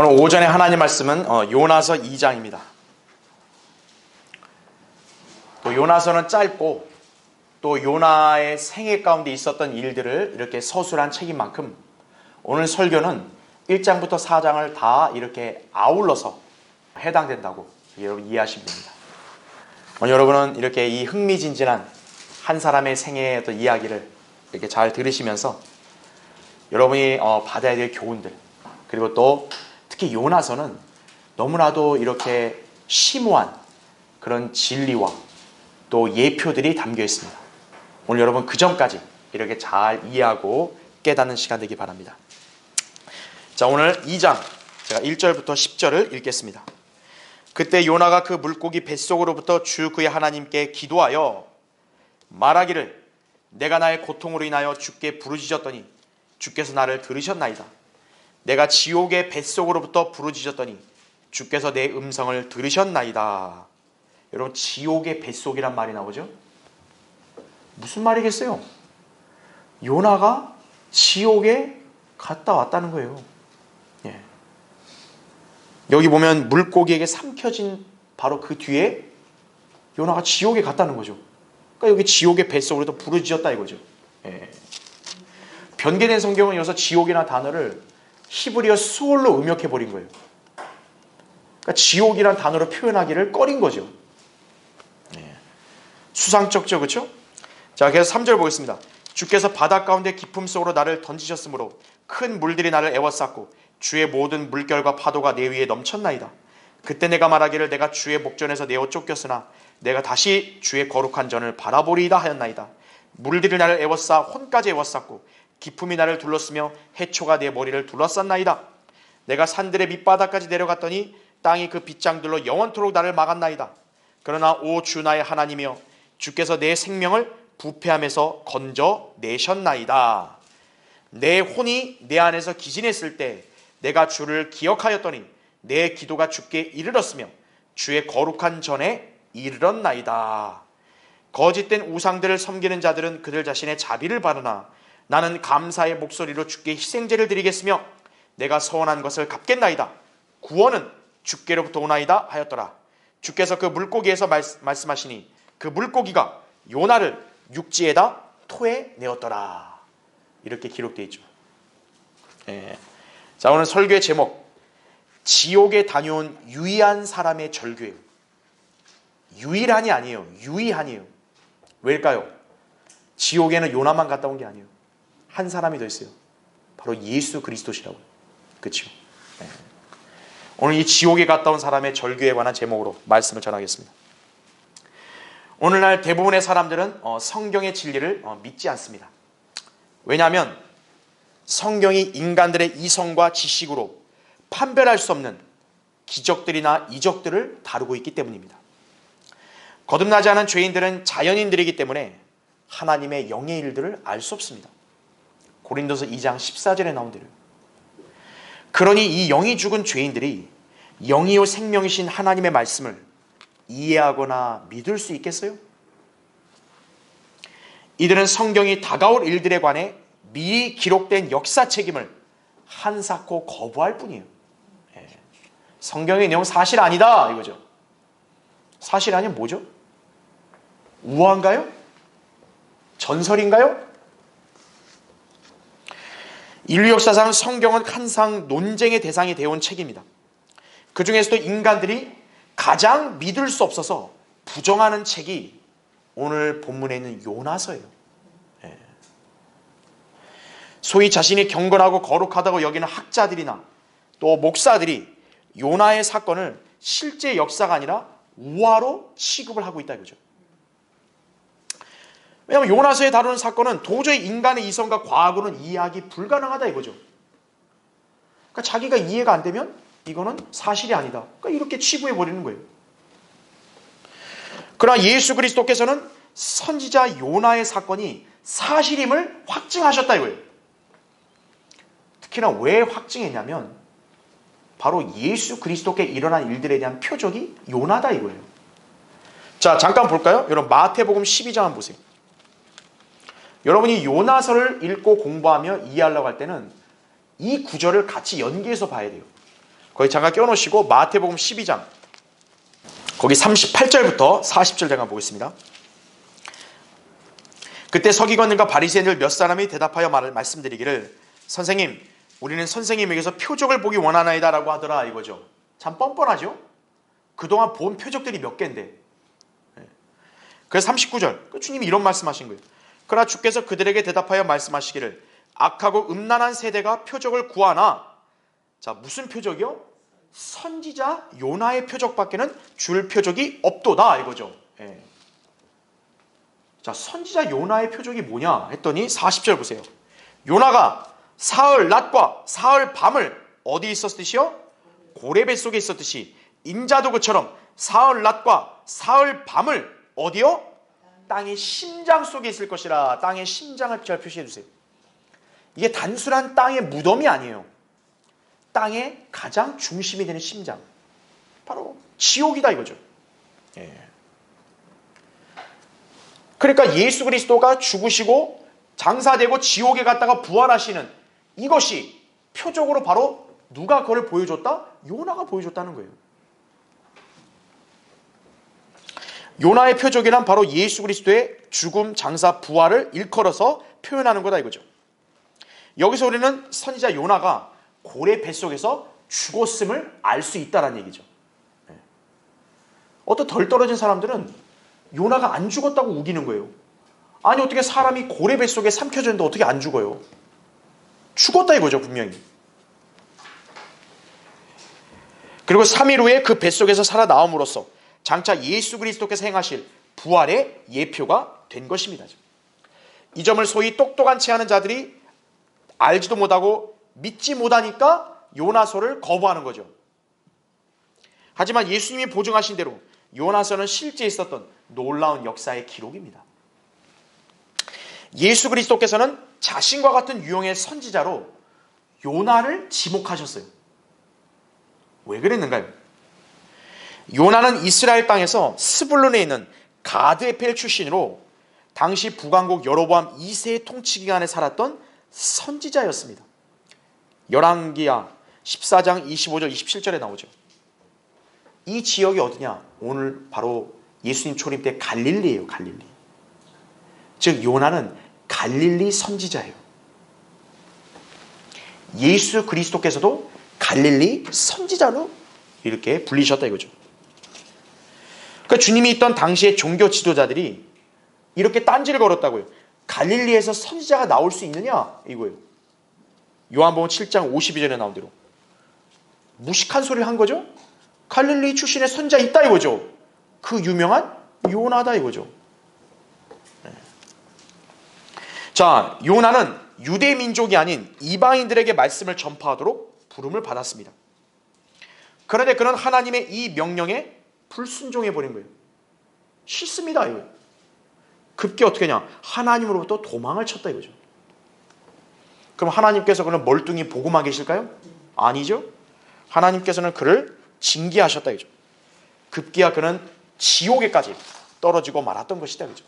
오늘 오전에 하나님 말씀은 요나서 2장입니다. 또 요나서는 짧고 또 요나의 생애 가운데 있었던 일들을 이렇게 서술한 책인 만큼 오늘 설교는 1장부터 4장을 다 이렇게 아울러서 해당된다고 여러분 이해하시면 됩니다. 오늘 여러분은 이렇게 이 흥미진진한 한 사람의 생애의 어떤 이야기를 이렇게 잘 들으시면서 여러분이 받아야 될 교훈들, 그리고 또 특히 요나서는 너무나도 이렇게 심오한 그런 진리와 또 예표들이 담겨 있습니다. 오늘 여러분 그 점까지 이렇게 잘 이해하고 깨닫는 시간 되기 바랍니다. 자, 오늘 2장 제가 1절부터 10절을 읽겠습니다. 그때 요나가 그 물고기 뱃속으로부터 주 그의 하나님께 기도하여 말하기를 내가 나의 고통으로 인하여 주께 부르짖었더니 주께서 나를 들으셨나이다. 내가 지옥의 뱃속으로부터 부르짖었더니 주께서 내 음성을 들으셨나이다. 여러분, 지옥의 뱃속이란 말이 나오죠? 무슨 말이겠어요? 요나가 지옥에 갔다 왔다는 거예요. 예. 여기 보면 물고기에게 삼켜진 바로 그 뒤에 요나가 지옥에 갔다는 거죠. 그러니까 여기 지옥의 뱃속으로 부르짖었다 이거죠. 예. 변개된 성경은 여기서 지옥이라는 단어를 히브리어 수올로 음역해버린 거예요. 그러니까 지옥이라는 단어로 표현하기를 꺼린 거죠. 예. 수상쩍죠, 그렇죠? 자, 그래서 3절 보겠습니다. 주께서 바다 가운데 깊음 속으로 나를 던지셨으므로 큰 물들이 나를 에워쌌고 주의 모든 물결과 파도가 내 위에 넘쳤나이다. 그때 내가 말하기를 내가 주의 목전에서 내어 쫓겼으나 내가 다시 주의 거룩한 전을 바라보리이다 하였나이다. 물들이 나를 에워싸 혼까지 에워쌌고 기품이 나를 둘렀으며 해초가 내 머리를 둘러쌌나이다. 내가 산들의 밑바닥까지 내려갔더니 땅이 그 빗장들로 영원토록 나를 막았나이다. 그러나 오 주 나의 하나님이여 주께서 내 생명을 부패함에서 건져내셨나이다. 내 혼이 내 안에서 기진했을 때 내가 주를 기억하였더니 내 기도가 주께 이르렀으며 주의 거룩한 전에 이르렀나이다. 거짓된 우상들을 섬기는 자들은 그들 자신의 자비를 바르나 나는 감사의 목소리로 주께 희생제를 드리겠으며 내가 서원한 것을 갚겠나이다. 구원은 주께로부터 오나이다 하였더라. 주께서 그 물고기에서 말씀하시니 그 물고기가 요나를 육지에다 토해내었더라. 이렇게 기록되어 있죠. 예. 자, 오늘 설교의 제목, 지옥에 다녀온 유의한 사람의 절규예요. 유일한이 아니에요. 유의한이에요. 왜일까요? 지옥에는 요나만 갔다 온 게 아니에요. 한 사람이 더 있어요. 바로 예수 그리스도시라고요. 그렇죠? 네. 오늘 이 지옥에 갔다 온 사람의 절규에 관한 제목으로 말씀을 전하겠습니다. 오늘날 대부분의 사람들은 성경의 진리를 믿지 않습니다. 왜냐하면 성경이 인간들의 이성과 지식으로 판별할 수 없는 기적들이나 이적들을 다루고 있기 때문입니다. 거듭나지 않은 죄인들은 자연인들이기 때문에 하나님의 영의 일들을 알 수 없습니다. 고린도서 2장 14절에 나온 대로. 그러니 이 영이 죽은 죄인들이 영이요 생명이신 하나님의 말씀을 이해하거나 믿을 수 있겠어요? 이들은 성경이 다가올 일들에 관해 미리 기록된 역사 책임을 한사코 거부할 뿐이에요. 성경의 내용 사실 아니다 이거죠. 사실 아니면 뭐죠? 우화인가요? 전설인가요? 인류 역사상 성경은 항상 논쟁의 대상이 되어온 책입니다. 그 중에서도 인간들이 가장 믿을 수 없어서 부정하는 책이 오늘 본문에 있는 요나서예요. 소위 자신이 경건하고 거룩하다고 여기는 학자들이나 또 목사들이 요나의 사건을 실제 역사가 아니라 우화로 취급을 하고 있다 이거죠. 왜냐하면 요나서에 다루는 사건은 도저히 인간의 이성과 과학으로는 이해하기 불가능하다 이거죠. 그러니까 자기가 이해가 안 되면 이거는 사실이 아니다. 그러니까 이렇게 치부해버리는 거예요. 그러나 예수 그리스도께서는 선지자 요나의 사건이 사실임을 확증하셨다 이거예요. 특히나 왜 확증했냐면 바로 예수 그리스도께 일어난 일들에 대한 표적이 요나다 이거예요. 자, 잠깐 볼까요? 여러분 마태복음 12장 한번 보세요. 여러분이 요나서를 읽고 공부하며 이해하려고 할 때는 이 구절을 같이 연계해서 봐야 돼요. 거기 잠깐 껴놓으시고 마태복음 12장 거기 38절부터 40절 잠깐 보겠습니다. 그때 서기관들과 바리새인들 몇 사람이 대답하여 말씀드리기를 선생님 우리는 선생님에게서 표적을 보기 원하나이다 라고 하더라 이거죠. 참 뻔뻔하죠. 그동안 본 표적들이 몇 개인데. 그래서 39절 주님이 이런 말씀하신 거예요. 그러나 주께서 그들에게 대답하여 말씀하시기를 악하고 음란한 세대가 표적을 구하나 자 무슨 표적이요? 선지자 요나의 표적밖에는 줄 표적이 없도다 이거죠. 예. 자 선지자 요나의 표적이 뭐냐 했더니 40절 보세요. 요나가 사흘 낮과 사흘 밤을 어디 있었듯이요? 고래 뱃속에 있었듯이 인자도 그처럼 사흘 낮과 사흘 밤을 어디요? 땅의 심장 속에 있을 것이라. 땅의 심장을 잘 표시해 주세요. 이게 단순한 땅의 무덤이 아니에요. 땅의 가장 중심이 되는 심장. 바로 지옥이다 이거죠. 예. 그러니까 예수 그리스도가 죽으시고 장사되고 지옥에 갔다가 부활하시는 이것이 표적으로 바로 누가 그걸 보여줬다? 요나가 보여줬다는 거예요. 요나의 표적이란 바로 예수 그리스도의 죽음, 장사, 부활을 일컬어서 표현하는 거다 이거죠. 여기서 우리는 선지자 요나가 고래 뱃속에서 죽었음을 알 수 있다는 얘기죠. 어떤 덜 떨어진 사람들은 요나가 안 죽었다고 우기는 거예요. 아니 어떻게 사람이 고래 뱃속에 삼켜졌는데 어떻게 안 죽어요? 죽었다 이거죠 분명히. 그리고 3일 후에 그 뱃속에서 살아나옴으로써 장차 예수 그리스도께서 행하실 부활의 예표가 된 것입니다. 이 점을 소위 똑똑한 채 하는 자들이 알지도 못하고 믿지 못하니까 요나서를 거부하는 거죠. 하지만 예수님이 보증하신 대로 요나서는 실제 있었던 놀라운 역사의 기록입니다. 예수 그리스도께서는 자신과 같은 유형의 선지자로 요나를 지목하셨어요. 왜 그랬는가요? 요나는 이스라엘 땅에서 스불론에 있는 가드에펠 출신으로 당시 북왕국 여로보암 2세의 통치 기간에 살았던 선지자였습니다. 열왕기하 14장 25절 27절에 나오죠. 이 지역이 어디냐? 오늘 바로 예수님 초림 때 갈릴리예요. 갈릴리. 즉 요나는 갈릴리 선지자예요. 예수 그리스도께서도 갈릴리 선지자로 이렇게 불리셨다 이거죠. 그러니까 주님이 있던 당시의 종교 지도자들이 이렇게 딴지를 걸었다고요. 갈릴리에서 선지자가 나올 수 있느냐 이거예요. 요한복음 7장 52절에 나온 대로 무식한 소리를 한 거죠. 갈릴리 출신의 선지자 있다 이거죠. 그 유명한 요나다 이거죠. 자, 요나는 유대 민족이 아닌 이방인들에게 말씀을 전파하도록 부름을 받았습니다. 그런데 그는 하나님의 이 명령에 불순종해 버린 거예요. 싫습니다 이거. 급기 어떻게 하냐? 하나님으로부터 도망을 쳤다 이거죠. 그럼 하나님께서 그는 멀뚱히 보고만 계실까요? 아니죠. 하나님께서는 그를 징계하셨다 이거죠. 급기야 그는 지옥에까지 떨어지고 말았던 것이다 이거죠.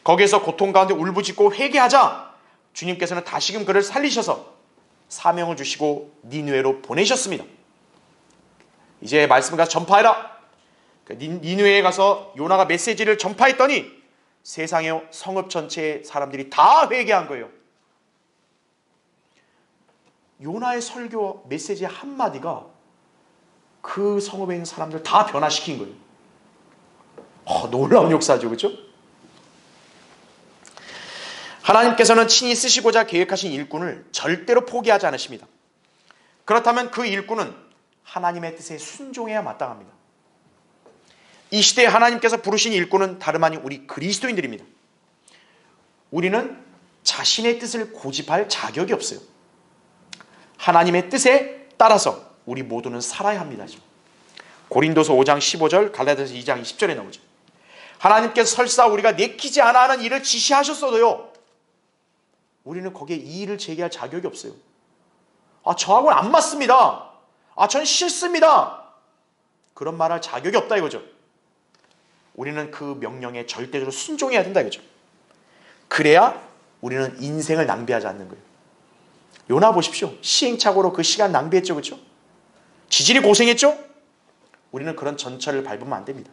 거기에서 고통 가운데 울부짖고 회개하자 주님께서는 다시금 그를 살리셔서 사명을 주시고 니느웨로 보내셨습니다. 이제 말씀을 가서 전파해라. 니느웨에 가서 요나가 메시지를 전파했더니 세상의 성읍 전체의 사람들이 다 회개한 거예요. 요나의 설교 메시지 한마디가 그 성읍에 있는 사람들 다 변화시킨 거예요. 놀라운 역사죠. 그렇죠? 하나님께서는 친히 쓰시고자 계획하신 일꾼을 절대로 포기하지 않으십니다. 그렇다면 그 일꾼은 하나님의 뜻에 순종해야 마땅합니다. 이 시대에 하나님께서 부르신 일꾼은 다름 아닌 우리 그리스도인들입니다. 우리는 자신의 뜻을 고집할 자격이 없어요. 하나님의 뜻에 따라서 우리 모두는 살아야 합니다. 고린도서 5장 15절, 갈라디아서 2장 20절에 나오죠. 하나님께서 설사 우리가 내키지 않아 하는 일을 지시하셨어도요, 우리는 거기에 이의를 제기할 자격이 없어요. 저하고는 안 맞습니다. 전 싫습니다. 그런 말할 자격이 없다 이거죠. 우리는 그 명령에 절대적으로 순종해야 된다 이거죠. 그래야 우리는 인생을 낭비하지 않는 거예요. 요나 보십시오. 시행착오로 그 시간 낭비했죠. 그렇죠? 지질이 고생했죠? 우리는 그런 전철을 밟으면 안 됩니다.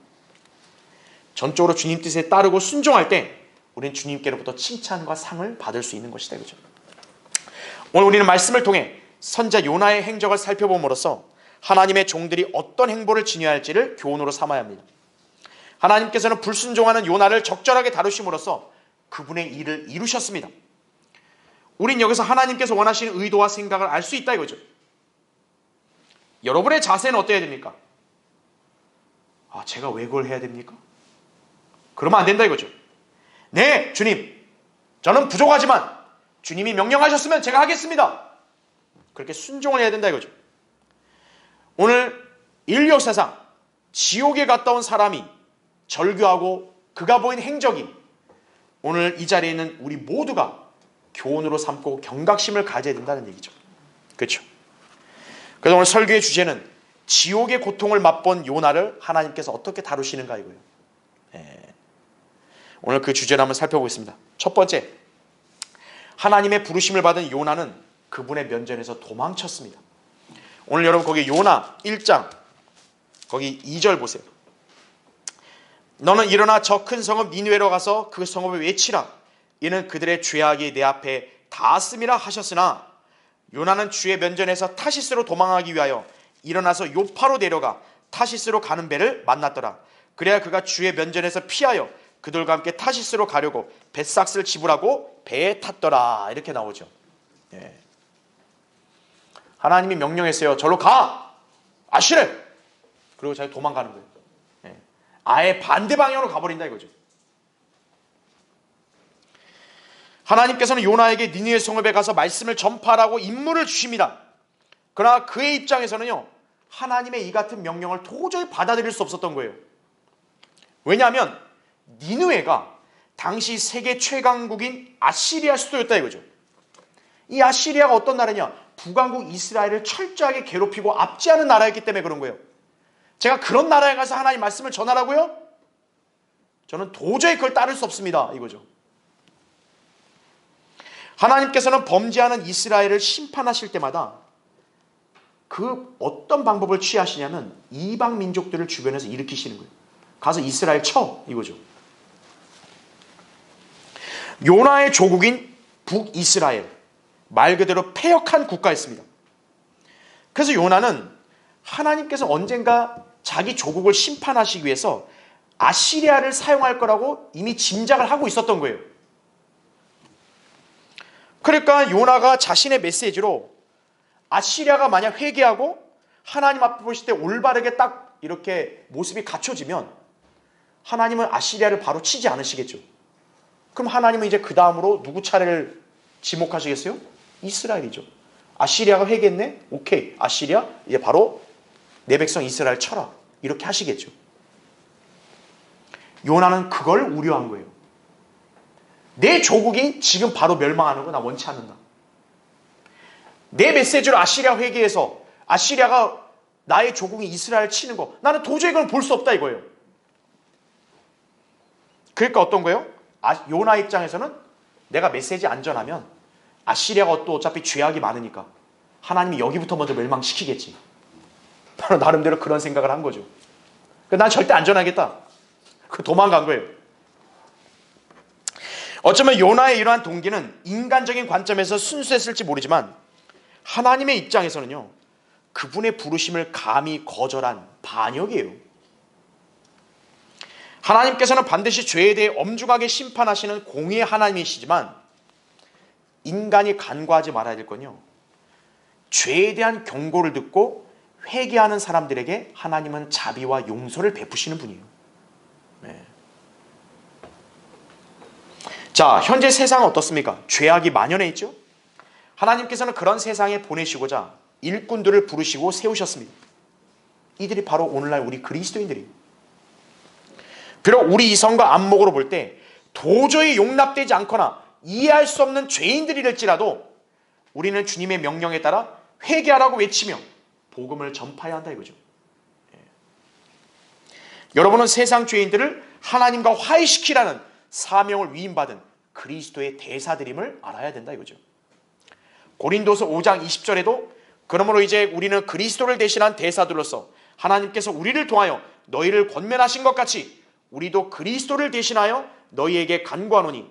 전적으로 주님 뜻에 따르고 순종할 때 우리는 주님께로부터 칭찬과 상을 받을 수 있는 것이다. 그죠? 오늘 우리는 말씀을 통해 선자 요나의 행적을 살펴봄으로써 하나님의 종들이 어떤 행보를 지녀야 할지를 교훈으로 삼아야 합니다. 하나님께서는 불순종하는 요나를 적절하게 다루심으로써 그분의 일을 이루셨습니다. 우린 여기서 하나님께서 원하시는 의도와 생각을 알 수 있다 이거죠. 여러분의 자세는 어때야 됩니까? 제가 왜 그걸 해야 됩니까? 그러면 안 된다 이거죠. 네, 주님, 저는 부족하지만 주님이 명령하셨으면 제가 하겠습니다. 그렇게 순종을 해야 된다 이거죠. 오늘 인류 역사상 지옥에 갔다 온 사람이 절규하고 그가 보인 행적이 오늘 이 자리에 있는 우리 모두가 교훈으로 삼고 경각심을 가져야 된다는 얘기죠. 그렇죠? 그래서 오늘 설교의 주제는 지옥의 고통을 맛본 요나를 하나님께서 어떻게 다루시는가 이거예요. 오늘 그 주제를 한번 살펴보겠습니다. 첫 번째, 하나님의 부르심을 받은 요나는 그분의 면전에서 도망쳤습니다. 오늘 여러분 거기 요나 1장 거기 2절 보세요. 너는 일어나 저 큰 성읍 니느웨로 가서 그 성읍을 외치라. 이는 그들의 죄악이 내 앞에 닿았음이라 하셨으나 요나는 주의 면전에서 타시스로 도망하기 위하여 일어나서 요파로 내려가 타시스로 가는 배를 만났더라. 그래야 그가 주의 면전에서 피하여 그들과 함께 타시스로 가려고 뱃삭스를 지불하고 배에 탔더라. 이렇게 나오죠. 하나님이 명령했어요. 절로 가! 아시래! 그리고 자기 도망가는 거예요. 아예 반대 방향으로 가버린다 이거죠. 하나님께서는 요나에게 니느웨 성읍에 가서 말씀을 전파하라고 임무를 주십니다. 그러나 그의 입장에서는요, 하나님의 이 같은 명령을 도저히 받아들일 수 없었던 거예요. 왜냐하면 니느웨가 당시 세계 최강국인 아시리아 수도였다 이거죠. 이 아시리아가 어떤 나라냐? 북왕국 이스라엘을 철저하게 괴롭히고 압제하는 나라였기 때문에 그런 거예요. 제가 그런 나라에 가서 하나님 말씀을 전하라고요? 저는 도저히 그걸 따를 수 없습니다 이거죠. 하나님께서는 범죄하는 이스라엘을 심판하실 때마다 그 어떤 방법을 취하시냐면 이방 민족들을 주변에서 일으키시는 거예요. 가서 이스라엘 쳐 이거죠. 요나의 조국인 북이스라엘, 말 그대로 패역한 국가였습니다. 그래서 요나는 하나님께서 언젠가 자기 조국을 심판하시기 위해서 아시리아를 사용할 거라고 이미 짐작을 하고 있었던 거예요. 그러니까 요나가 자신의 메시지로 아시리아가 만약 회개하고 하나님 앞에 보실 때 올바르게 딱 이렇게 모습이 갖춰지면 하나님은 아시리아를 바로 치지 않으시겠죠. 그럼 하나님은 이제 그 다음으로 누구 차례를 지목하시겠어요? 이스라엘이죠. 아시리아가 회개했네? 오케이. 아시리아 이제 바로 내 백성 이스라엘 쳐라. 이렇게 하시겠죠. 요나는 그걸 우려한 거예요. 내 조국이 지금 바로 멸망하는 거 나 원치 않는다. 내 메시지로 아시리아 회개해서 아시리아가 나의 조국인 이스라엘 치는 거 나는 도저히 그걸 볼 수 없다 이거예요. 그러니까 어떤 거예요? 요나 입장에서는 내가 메시지 안전하면 아시리아가 또 어차피 죄악이 많으니까 하나님이 여기부터 먼저 멸망시키겠지. 나름대로 그런 생각을 한 거죠. 난 절대 안전하겠다. 도망간 거예요. 어쩌면 요나의 이러한 동기는 인간적인 관점에서 순수했을지 모르지만 하나님의 입장에서는요, 그분의 부르심을 감히 거절한 반역이에요. 하나님께서는 반드시 죄에 대해 엄중하게 심판하시는 공의의 하나님이시지만 인간이 간과하지 말아야 될 건요, 죄에 대한 경고를 듣고 회개하는 사람들에게 하나님은 자비와 용서를 베푸시는 분이에요. 네. 자, 현재 세상은 어떻습니까? 죄악이 만연해 있죠? 하나님께서는 그런 세상에 보내시고자 일꾼들을 부르시고 세우셨습니다. 이들이 바로 오늘날 우리 그리스도인들이에요. 비록 우리 이성과 안목으로 볼 때 도저히 용납되지 않거나 이해할 수 없는 죄인들이랄지라도 우리는 주님의 명령에 따라 회개하라고 외치며 복음을 전파해야 한다 이거죠. 여러분은 세상 죄인들을 하나님과 화해시키라는 사명을 위임받은 그리스도의 대사들임을 알아야 된다 이거죠. 고린도서 5장 20절에도 그러므로 이제 우리는 그리스도를 대신한 대사들로서 하나님께서 우리를 통하여 너희를 권면하신 것 같이 우리도 그리스도를 대신하여 너희에게 간구하노니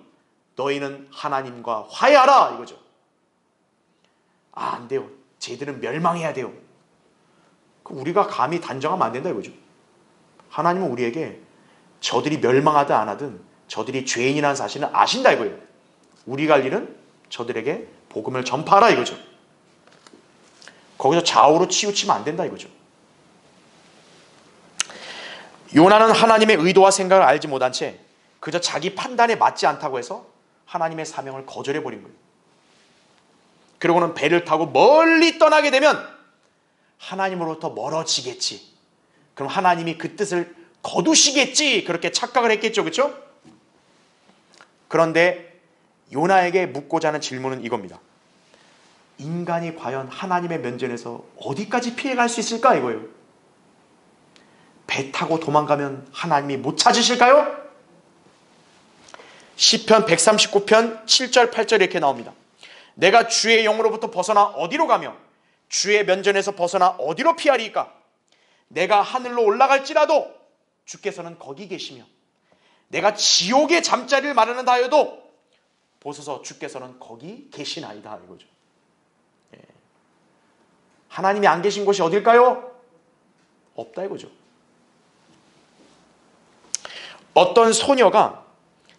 너희는 하나님과 화해하라 이거죠. 안 돼요. 쟤들은 멸망해야 돼요. 우리가 감히 단정하면 안 된다 이거죠. 하나님은 우리에게 저들이 멸망하든 안 하든 저들이 죄인이라는 사실을 아신다 이거예요. 우리가 할 일은 저들에게 복음을 전파하라 이거죠. 거기서 좌우로 치우치면 안 된다 이거죠. 요나는 하나님의 의도와 생각을 알지 못한 채 그저 자기 판단에 맞지 않다고 해서 하나님의 사명을 거절해버린 거예요. 그러고는 배를 타고 멀리 떠나게 되면 하나님으로부터 멀어지겠지. 그럼 하나님이 그 뜻을 거두시겠지. 그렇게 착각을 했겠죠. 그렇죠? 그런데 요나에게 묻고자 하는 질문은 이겁니다. 인간이 과연 하나님의 면전에서 어디까지 피해갈 수 있을까 이거예요. 배 타고 도망가면 하나님이 못 찾으실까요? 시편 139편 7절 8절 이렇게 나옵니다. 내가 주의 영으로부터 벗어나 어디로 가며 주의 면전에서 벗어나 어디로 피하리까? 내가 하늘로 올라갈지라도 주께서는 거기 계시며 내가 지옥의 잠자리를 마련한다 하여도 보소서 주께서는 거기 계시나이다 이거죠. 하나님이 안 계신 곳이 어딜까요? 없다 이거죠. 어떤 소녀가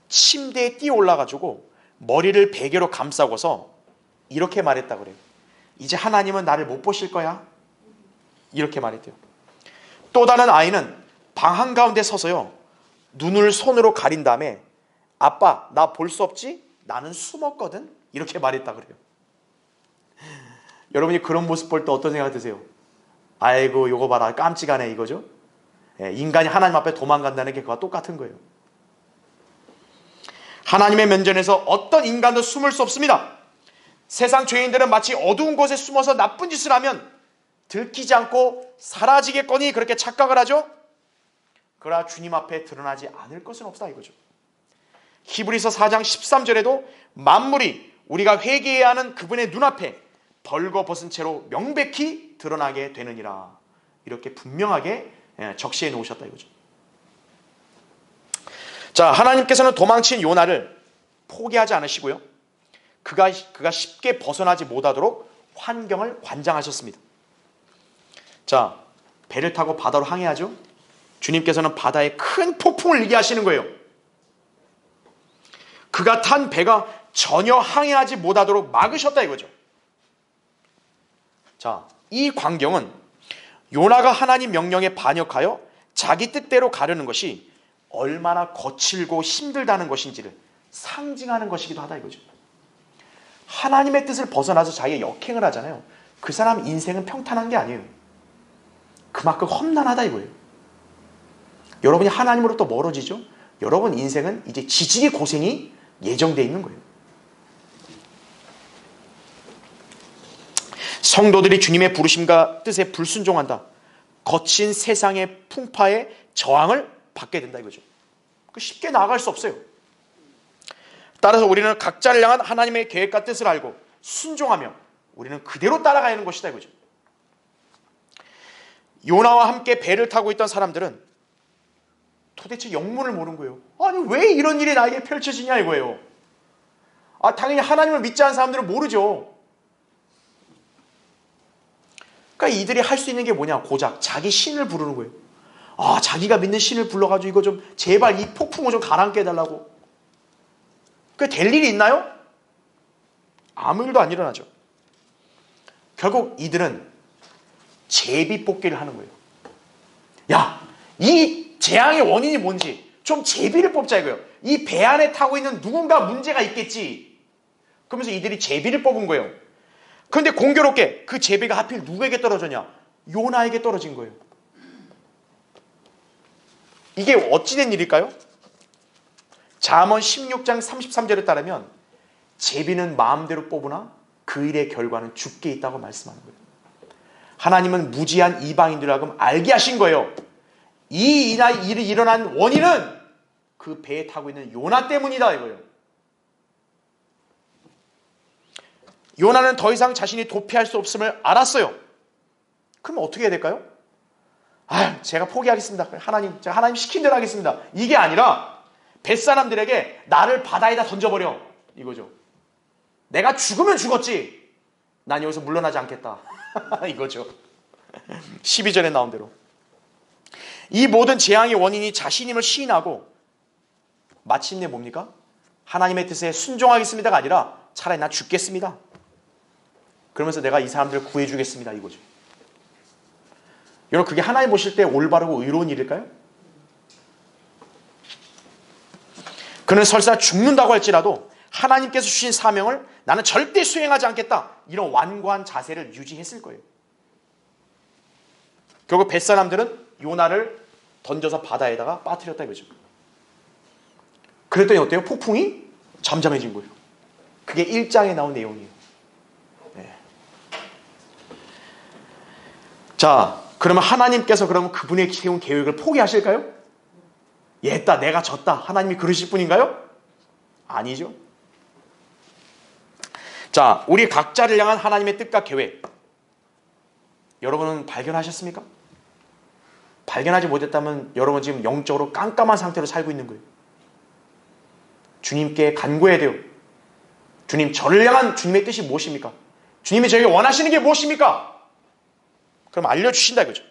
침대에 뛰어 올라가지고 머리를 베개로 감싸고서 이렇게 말했다 그래요. 이제 하나님은 나를 못 보실 거야? 이렇게 말했대요. 또 다른 아이는 방 한가운데 서서요. 눈을 손으로 가린 다음에 아빠 나 볼 수 없지? 나는 숨었거든? 이렇게 말했다 그래요. 여러분이 그런 모습 볼 때 어떤 생각 드세요? 아이고 요거 봐라 깜찍하네 이거죠? 인간이 하나님 앞에 도망간다는 게 그와 똑같은 거예요. 하나님의 면전에서 어떤 인간도 숨을 수 없습니다. 세상 죄인들은 마치 어두운 곳에 숨어서 나쁜 짓을 하면 들키지 않고 사라지겠거니 그렇게 착각을 하죠. 그러나 주님 앞에 드러나지 않을 것은 없다 이거죠. 히브리서 4장 13절에도 만물이 우리가 회개해야 하는 그분의 눈앞에 벌거벗은 채로 명백히 드러나게 되느니라 이렇게 분명하게 적시해 놓으셨다 이거죠. 자, 하나님께서는 도망친 요나를 포기하지 않으시고요. 그가 쉽게 벗어나지 못하도록 환경을 관장하셨습니다. 자, 배를 타고 바다로 항해하죠. 주님께서는 바다에 큰 폭풍을 일게 하시는 거예요. 그가 탄 배가 전혀 항해하지 못하도록 막으셨다 이거죠. 자, 이 광경은 요나가 하나님 명령에 반역하여 자기 뜻대로 가려는 것이 얼마나 거칠고 힘들다는 것인지를 상징하는 것이기도 하다 이거죠. 하나님의 뜻을 벗어나서 자기의 역행을 하잖아요. 그 사람 인생은 평탄한 게 아니에요. 그만큼 험난하다 이거예요. 여러분이 하나님으로부터 멀어지죠? 여러분 인생은 이제 지지리 고생이 예정되어 있는 거예요. 성도들이 주님의 부르심과 뜻에 불순종한다. 거친 세상의 풍파에 저항을 받게 된다 이거죠. 쉽게 나아갈 수 없어요. 따라서 우리는 각자를 향한 하나님의 계획과 뜻을 알고 순종하며 우리는 그대로 따라가는 것이다 이거죠. 요나와 함께 배를 타고 있던 사람들은 도대체 영문을 모르는 거예요. 아니 왜 이런 일이 나에게 펼쳐지냐 이거예요. 당연히 하나님을 믿지 않는 사람들은 모르죠. 그러니까 이들이 할 수 있는 게 뭐냐, 고작 자기 신을 부르는 거예요. 자기가 믿는 신을 불러가지고 이거 좀 제발 이 폭풍을 좀 가라앉게 해달라고. 그게 될 일이 있나요? 아무 일도 안 일어나죠. 결국 이들은 제비 뽑기를 하는 거예요. 야, 이 재앙의 원인이 뭔지 좀 제비를 뽑자 이거예요. 이 배 안에 타고 있는 누군가 문제가 있겠지. 그러면서 이들이 제비를 뽑은 거예요. 그런데 공교롭게 그 제비가 하필 누구에게 떨어졌냐? 요나에게 떨어진 거예요. 이게 어찌된 일일까요? 잠언 16장 33절에 따르면 제비는 마음대로 뽑으나 그 일의 결과는 죽게 있다고 말씀하는 거예요. 하나님은 무지한 이방인들을 하금 알게 하신 거예요. 이 일이 일어난 원인은 그 배에 타고 있는 요나 때문이다 이거예요. 요나는 더 이상 자신이 도피할 수 없음을 알았어요. 그럼 어떻게 해야 될까요? 제가 포기하겠습니다. 제가 하나님 시킨 대로 하겠습니다. 이게 아니라 뱃사람들에게 나를 바다에다 던져버려, 이거죠. 내가 죽으면 죽었지 난 여기서 물러나지 않겠다 이거죠. 12절에 나온 대로 이 모든 재앙의 원인이 자신임을 시인하고 마침내 뭡니까? 하나님의 뜻에 순종하겠습니다가 아니라 차라리 나 죽겠습니다. 그러면서 내가 이 사람들을 구해주겠습니다, 이거죠. 여러분, 그게 하나님 보실 때 올바르고 의로운 일일까요? 그는 설사 죽는다고 할지라도 하나님께서 주신 사명을 나는 절대 수행하지 않겠다, 이런 완고한 자세를 유지했을 거예요. 결국 뱃사람들은 요나를 던져서 바다에다가 빠뜨렸다 이거죠. 그랬더니 어때요? 폭풍이 잠잠해진 거예요. 그게 1장에 나온 내용이에요. 네. 자, 그러면 하나님께서 그분의 세운 계획을 포기하실까요? 얘다 내가 졌다, 하나님이 그러실 분인가요? 아니죠. 자, 우리 각자를 향한 하나님의 뜻과 계획, 여러분은 발견하셨습니까? 발견하지 못했다면 여러분 지금 영적으로 깜깜한 상태로 살고 있는 거예요. 주님께 간구해야 돼요. 주님, 저를 향한 주님의 뜻이 무엇입니까? 주님이 저에게 원하시는 게 무엇입니까? 그럼 알려주신다 이거죠.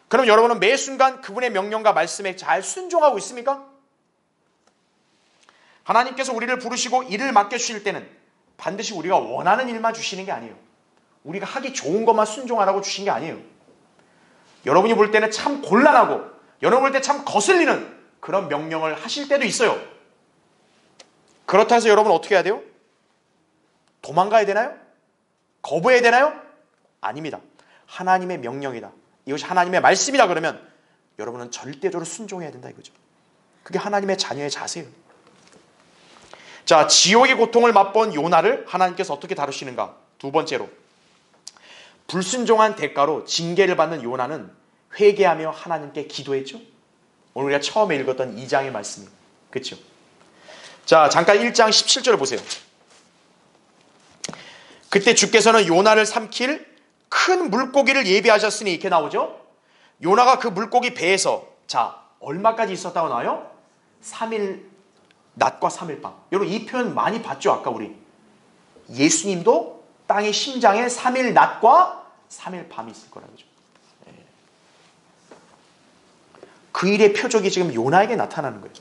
그럼 여러분은 매 순간 그분의 명령과 말씀에 잘 순종하고 있습니까? 하나님께서 우리를 부르시고 일을 맡겨주실 때는 반드시 우리가 원하는 일만 주시는 게 아니에요. 우리가 하기 좋은 것만 순종하라고 주신 게 아니에요. 여러분이 볼 때는 참 곤란하고 여러분 볼 때 참 거슬리는 그런 명령을 하실 때도 있어요. 그렇다 해서 여러분 어떻게 해야 돼요? 도망가야 되나요? 거부해야 되나요? 아닙니다. 하나님의 명령이다, 이것이 하나님의 말씀이다 그러면 여러분은 절대적으로 순종해야 된다 이거죠. 그게 하나님의 자녀의 자세예요. 자, 지옥의 고통을 맛본 요나를 하나님께서 어떻게 다루시는가? 두 번째로, 불순종한 대가로 징계를 받는 요나는 회개하며 하나님께 기도했죠. 오늘 우리가 처음에 읽었던 2장의 말씀이에요. 그렇죠? 자, 잠깐 1장 17절을 보세요. 그때 주께서는 요나를 삼킬 큰 물고기를 예비하셨으니, 이렇게 나오죠. 요나가 그 물고기 배에서 자 얼마까지 있었다고 나와요? 3일 낮과 3일 밤. 여러분 이 표현 많이 봤죠? 아까 우리 예수님도 땅의 심장에 3일 낮과 3일 밤이 있을 거라고 그러죠. 그 일의 표적이 지금 요나에게 나타나는 거예요.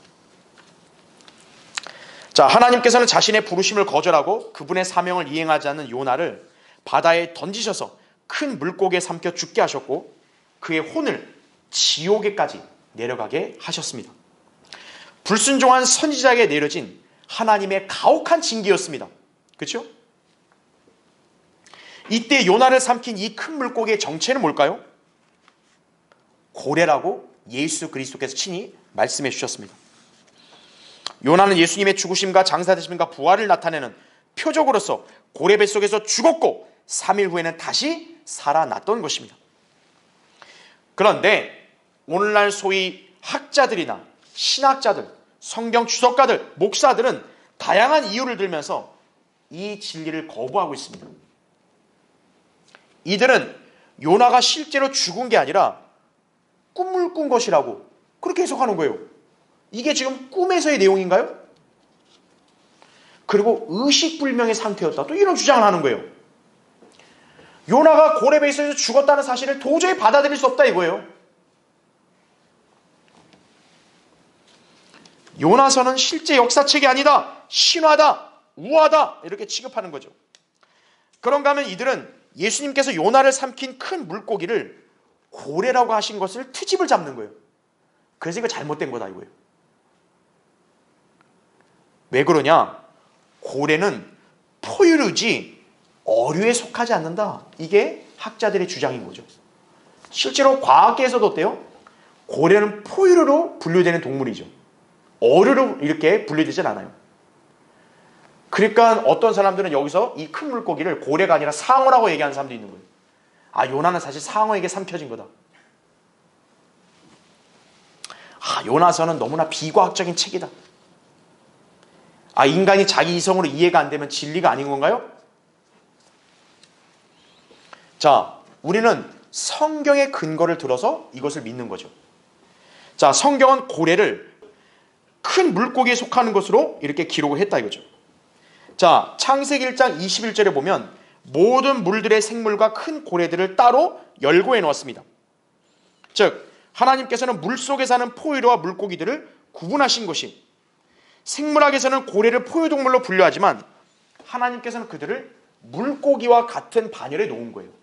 자, 하나님께서는 자신의 부르심을 거절하고 그분의 사명을 이행하지 않는 요나를 바다에 던지셔서 큰 물고기에 삼켜 죽게 하셨고 그의 혼을 지옥에까지 내려가게 하셨습니다. 불순종한 선지자에게 내려진 하나님의 가혹한 징계였습니다. 그렇죠? 이때 요나를 삼킨 이 큰 물고기의 정체는 뭘까요? 고래라고 예수 그리스도께서 친히 말씀해 주셨습니다. 요나는 예수님의 죽으심과 장사되심과 부활을 나타내는 표적으로서 고래 뱃속에서 죽었고 3일 후에는 다시 살아났던 것입니다. 그런데 오늘날 소위 학자들이나 신학자들, 성경 주석가들, 목사들은 다양한 이유를 들면서 이 진리를 거부하고 있습니다. 이들은 요나가 실제로 죽은 게 아니라 꿈을 꾼 것이라고 그렇게 해석하는 거예요. 이게 지금 꿈에서의 내용인가요? 그리고 의식불명의 상태였다, 또 이런 주장을 하는 거예요. 요나가 고래배에서 죽었다는 사실을 도저히 받아들일 수 없다 이거예요. 요나서는 실제 역사책이 아니다, 신화다, 우화다 이렇게 취급하는 거죠. 그런가 하면 이들은 예수님께서 요나를 삼킨 큰 물고기를 고래라고 하신 것을 트집을 잡는 거예요. 그래서 이거 잘못된 거다 이거예요. 왜 그러냐? 고래는 포유류지 어류에 속하지 않는다, 이게 학자들의 주장인 거죠. 실제로 과학계에서도 어때요? 고래는 포유류로 분류되는 동물이죠. 어류로 이렇게 분류되진 않아요. 그러니까 어떤 사람들은 여기서 이 큰 물고기를 고래가 아니라 상어라고 얘기하는 사람도 있는 거예요. 아, 요나는 사실 상어에게 삼켜진 거다. 아, 요나서는 너무나 비과학적인 책이다. 아, 인간이 자기 이성으로 이해가 안 되면 진리가 아닌 건가요? 자, 우리는 성경의 근거를 들어서 이것을 믿는 거죠. 자, 성경은 고래를 큰 물고기에 속하는 것으로 이렇게 기록을 했다 이거죠. 자, 창세기 1장 21절에 보면 모든 물들의 생물과 큰 고래들을 따로 열고해 놓았습니다. 즉 하나님께서는 물속에 사는 포유류와 물고기들을 구분하신 것이, 생물학에서는 고래를 포유동물로 분류하지만 하나님께서는 그들을 물고기와 같은 반열에 놓은 거예요.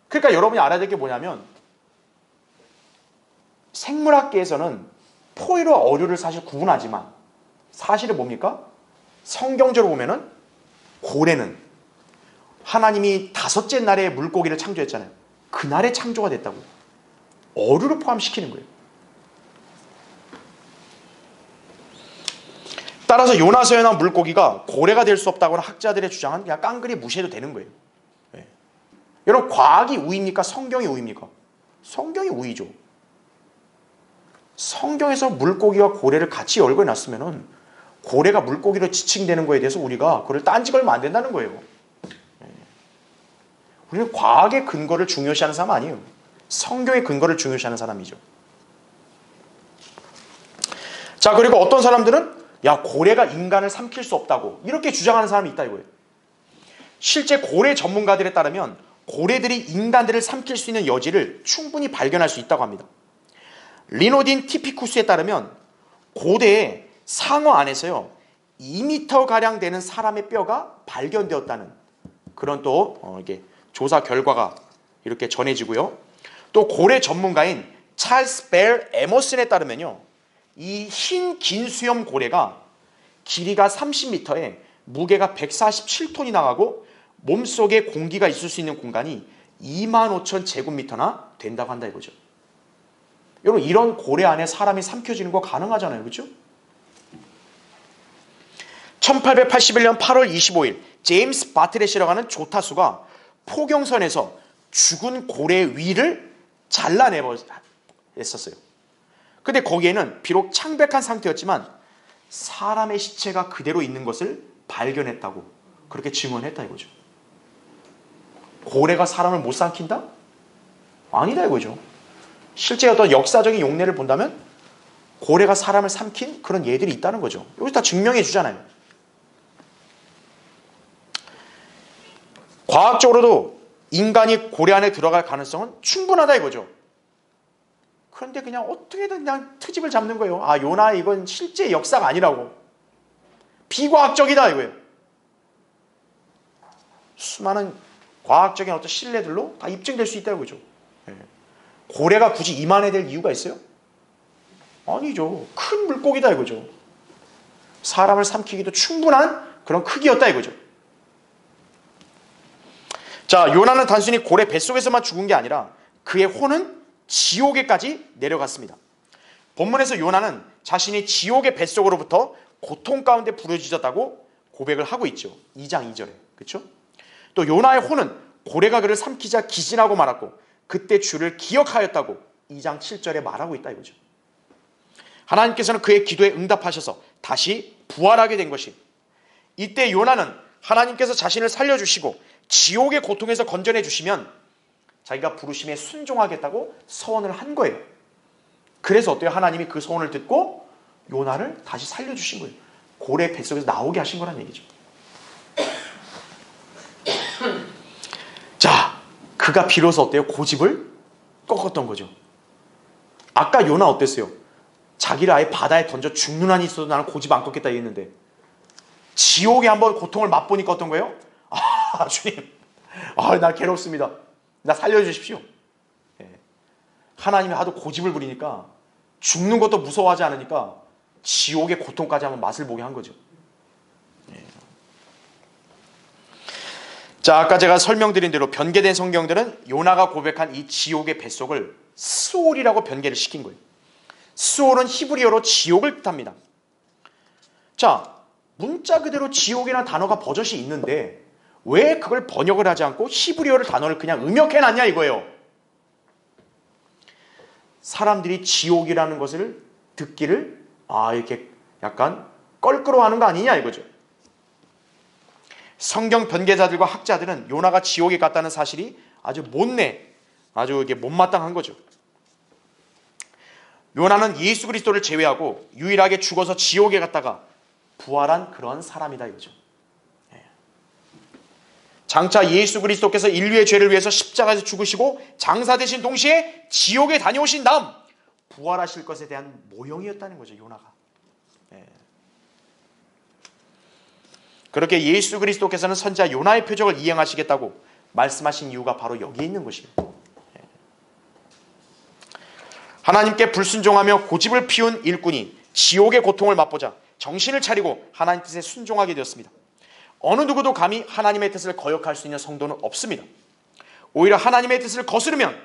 그러니까 여러분이 알아야 될 게 뭐냐면, 생물학계에서는 포유류와 어류를 사실 구분하지만 사실은 뭡니까? 성경적으로 보면은 고래는 하나님이 다섯째 날에 물고기를 창조했잖아요. 그날에 창조가 됐다고요. 어류를 포함시키는 거예요. 따라서 요나서에 나온 물고기가 고래가 될 수 없다고는 학자들의 주장은 그냥 깡그리 무시해도 되는 거예요. 네. 여러분, 과학이 우위입니까? 성경이 우위입니까? 성경이 우위죠. 성경에서 물고기와 고래를 같이 열거해 놨으면은 고래가 물고기로 지칭되는 거에 대해서 우리가 그걸 딴지 걸면 안 된다는 거예요. 우리는 과학의 근거를 중요시하는 사람 아니에요. 성경의 근거를 중요시하는 사람이죠. 자, 그리고 어떤 사람들은 야, 고래가 인간을 삼킬 수 없다고 이렇게 주장하는 사람이 있다 이거예요. 실제 고래 전문가들에 따르면 고래들이 인간들을 삼킬 수 있는 여지를 충분히 발견할 수 있다고 합니다. 리노딘 티피쿠스에 따르면 고대의 상어 안에서요 2m가량 되는 사람의 뼈가 발견되었다는 그런 또 이게 조사 결과가 이렇게 전해지고요. 또 고래 전문가인 찰스 벨 에머슨에 따르면요, 이 흰 긴 수염 고래가 길이가 30m에 무게가 147톤이 나가고 몸속에 공기가 있을 수 있는 공간이 25,000제곱미터나 된다고 한다 이거죠. 여러분, 이런 고래 안에 사람이 삼켜지는 거 가능하잖아요. 그렇죠? 1881년 8월 25일 제임스 바트렛이라고 하는 조타수가 포경선에서 죽은 고래의 위를 잘라내었었어요. 근데 거기에는 비록 창백한 상태였지만 사람의 시체가 그대로 있는 것을 발견했다고 그렇게 증언했다 이거죠. 고래가 사람을 못 삼킨다? 아니다 이거죠. 실제 어떤 역사적인 용례를 본다면 고래가 사람을 삼킨 그런 예들이 있다는 거죠. 여기서 다 증명해 주잖아요. 과학적으로도 인간이 고래 안에 들어갈 가능성은 충분하다 이거죠. 그런데 그냥 어떻게든 그냥 트집을 잡는 거예요. 아, 요나 이건 실제 역사가 아니라고. 비과학적이다 이거예요. 수많은 과학적인 어떤 신뢰들로 다 입증될 수 있다 이거죠. 고래가 굳이 이만해야 될 이유가 있어요? 아니죠. 큰 물고기다 이거죠. 사람을 삼키기도 충분한 그런 크기였다 이거죠. 자, 요나는 단순히 고래 뱃속에서만 죽은 게 아니라 그의 혼은 지옥에까지 내려갔습니다. 본문에서 요나는 자신이 지옥의 뱃속으로부터 고통 가운데 부르짖었다고 고백을 하고 있죠. 2장 2절에. 그렇죠? 또 요나의 혼은 고래가 그를 삼키자 기진하고 말았고 그때 주를 기억하였다고 2장 7절에 말하고 있다 이거죠. 하나님께서는 그의 기도에 응답하셔서 다시 부활하게 된 것이, 이때 요나는 하나님께서 자신을 살려주시고 지옥의 고통에서 건져내 주시면 자기가 부르심에 순종하겠다고 서원을 한 거예요. 그래서 어때요? 하나님이 그 서원을 듣고 요나를 다시 살려주신 거예요. 고래 뱃속에서 나오게 하신 거란 얘기죠. 자, 그가 비로소 어때요? 고집을 꺾었던 거죠. 아까 요나 어땠어요? 자기를 아예 바다에 던져 죽는 한이 있어도 나는 고집 안 꺾겠다 했는데 지옥에 한번 고통을 맛보니까 어떤 거예요? 아, 주님, 나 괴롭습니다. 나 살려주십시오. 하나님이 하도 고집을 부리니까 죽는 것도 무서워하지 않으니까 지옥의 고통까지 한번 맛을 보게 한 거죠. 자, 아까 제가 설명드린 대로 변개된 성경들은 요나가 고백한 이 지옥의 뱃속을 스올이라고 변개를 시킨 거예요. 스올은 히브리어로 지옥을 뜻합니다. 자, 문자 그대로 지옥이라는 단어가 버젓이 있는데 왜 그걸 번역을 하지 않고 히브리어를 단어를 그냥 음역해놨냐 이거예요. 사람들이 지옥이라는 것을 듣기를 이렇게 약간 껄끄러워하는 거 아니냐 이거죠. 성경 변계자들과 학자들은 요나가 지옥에 갔다는 사실이 아주 아주 이게 못마땅한 거죠. 요나는 예수 그리스도를 제외하고 유일하게 죽어서 지옥에 갔다가 부활한 그런 사람이다 이거죠. 장차 예수 그리스도께서 인류의 죄를 위해서 십자가에서 죽으시고 장사되신 동시에 지옥에 다녀오신 다음 부활하실 것에 대한 모형이었다는 거죠, 요나가. 그렇게 예수 그리스도께서는 선지자 요나의 표적을 이행하시겠다고 말씀하신 이유가 바로 여기에 있는 것입니다. 하나님께 불순종하며 고집을 피운 일꾼이 지옥의 고통을 맛보자 정신을 차리고 하나님 뜻에 순종하게 되었습니다. 어느 누구도 감히 하나님의 뜻을 거역할 수 있는 성도는 없습니다. 오히려 하나님의 뜻을 거스르면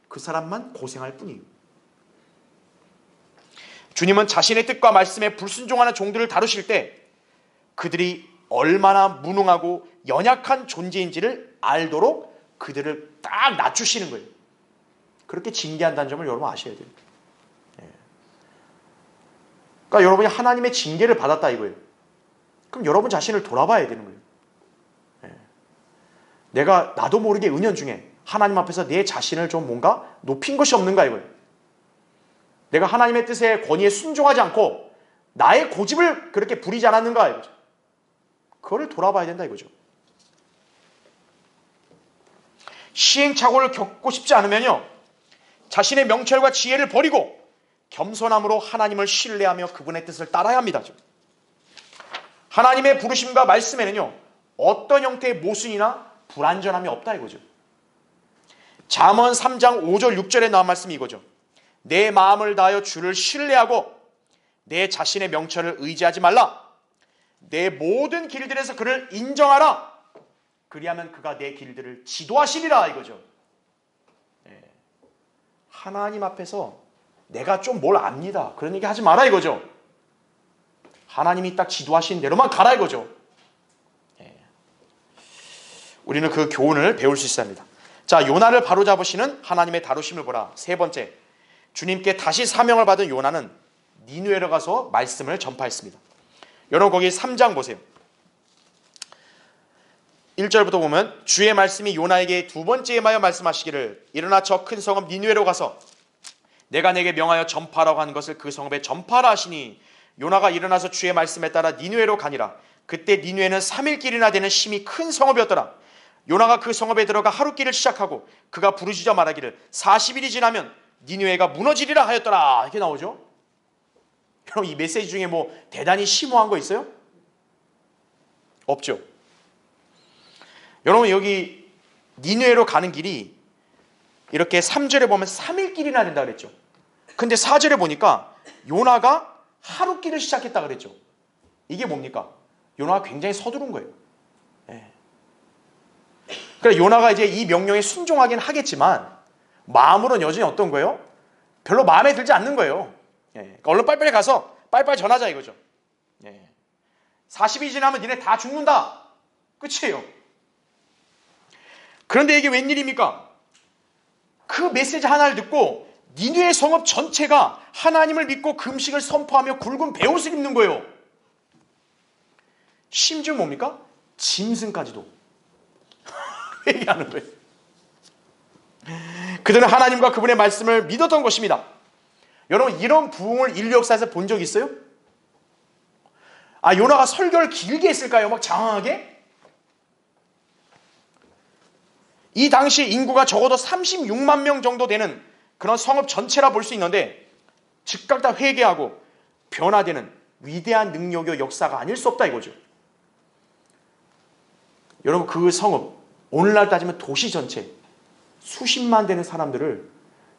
그 사람만 고생할 뿐이에요. 주님은 자신의 뜻과 말씀에 불순종하는 종들을 다루실 때 그들이 얼마나 무능하고 연약한 존재인지를 알도록 그들을 딱 낮추시는 거예요. 그렇게 징계한다는 점을 여러분 아셔야 돼요. 그러니까 여러분이 하나님의 징계를 받았다 이거예요. 그럼 여러분 자신을 돌아봐야 되는 거예요. 내가 나도 모르게 은연중에 하나님 앞에서 내 자신을 좀 뭔가 높인 것이 없는가 이거예요. 내가 하나님의 뜻에 권위에 순종하지 않고 나의 고집을 그렇게 부리지 않았는가 이거죠. 그거를 돌아봐야 된다 이거죠. 시행착오를 겪고 싶지 않으면요, 자신의 명철과 지혜를 버리고 겸손함으로 하나님을 신뢰하며 그분의 뜻을 따라야 합니다. 하나님의 부르심과 말씀에는요, 어떤 형태의 모순이나 불완전함이 없다 이거죠. 잠언 3장 5절 6절에 나온 말씀이 이거죠. 내 마음을 다하여 주를 신뢰하고 내 자신의 명철을 의지하지 말라. 내 모든 길들에서 그를 인정하라. 그리하면 그가 내 길들을 지도하시리라 이거죠. 하나님 앞에서 내가 좀 뭘 압니다, 그런 얘기 하지 마라 이거죠. 하나님이 딱 지도하신 대로만 가라 이거죠. 우리는 그 교훈을 배울 수 있어야 합니다. 자, 요나를 바로잡으시는 하나님의 다루심을 보라. 세 번째, 주님께 다시 사명을 받은 요나는 니느웨로 가서 말씀을 전파했습니다. 여러분 거기 3장 보세요. 1절부터 보면 주의 말씀이 요나에게 두 번째 임하여 말씀하시기를 일어나 저 큰 성읍 니느웨로 가서 내가 내게 명하여 전파라고 하는 것을 그 성읍에 전파라 하시니 요나가 일어나서 주의 말씀에 따라 니느웨로 가니라. 그때 니느웨는 3일길이나 되는 심히 큰 성읍이었더라. 요나가 그 성읍에 들어가 하루길을 시작하고 그가 부르짖어 말하기를 40일이 지나면 니느웨가 무너지리라 하였더라. 이렇게 나오죠. 여러분 이 메시지 중에 뭐 대단히 심오한 거 있어요? 없죠. 여러분 여기 니느웨로 가는 길이 이렇게 3절에 보면 3일길이나 된다 그랬죠. 근데 4절에 보니까 요나가 하루길을 시작했다 그랬죠. 이게 뭡니까? 요나가 굉장히 서두른 거예요. 그러니까 요나가 이제 이 명령에 순종하긴 하겠지만 마음으로는 여전히 어떤 거예요? 별로 마음에 들지 않는 거예요. 그러니까 얼른 빨리빨리 가서 빨리빨리 전하자 이거죠. 40일이 지나면 니네 다 죽는다. 끝이에요. 그런데 이게 웬일입니까? 그 메시지 하나를 듣고 니느웨 성읍 전체가 하나님을 믿고 금식을 선포하며 굵은 베옷을 입는 거예요. 심지어 뭡니까? 짐승까지도 회개하는 거예요. 그들은 하나님과 그분의 말씀을 믿었던 것입니다. 여러분 이런 부흥을 인류 역사에서 본 적 있어요? 요나가 설교를 길게 했을까요? 막 장황하게? 이 당시 인구가 적어도 36만 명 정도 되는 그런 성읍 전체라 볼 수 있는데 즉각 다 회개하고 변화되는 위대한 능력의 역사가 아닐 수 없다 이거죠. 여러분 그 성읍, 오늘날 따지면 도시 전체 수십만 되는 사람들을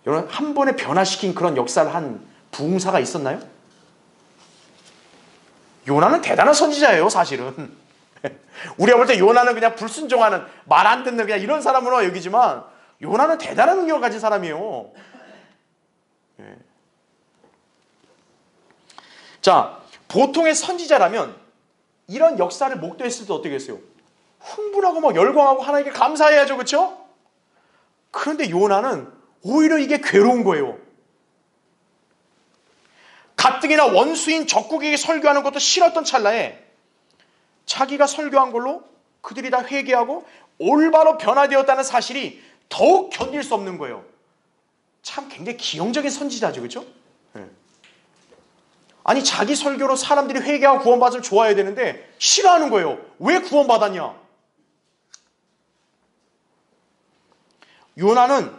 여러분 한 번에 변화시킨 그런 역사를 한 부흥사가 있었나요? 요나는 대단한 선지자예요 사실은. 우리가 볼 때 요나는 그냥 불순종하는 말 안 듣는 그냥 이런 사람으로 여기지만 요나는 대단한 능력을 가진 사람이에요. 자, 보통의 선지자라면 이런 역사를 목도했을 때 어떻게 했어요? 흥분하고 막 열광하고 하나님께 감사해야죠, 그렇죠? 그런데 요나는 오히려 이게 괴로운 거예요. 가뜩이나 원수인 적국에게 설교하는 것도 싫었던 찰나에 자기가 설교한 걸로 그들이 다 회개하고 올바로 변화되었다는 사실이 더욱 견딜 수 없는 거예요. 참 굉장히 기형적인 선지자죠. 그렇죠? 네. 아니 자기 설교로 사람들이 회개하고 구원받으면 좋아야 되는데 싫어하는 거예요. 왜 구원받았냐? 요나는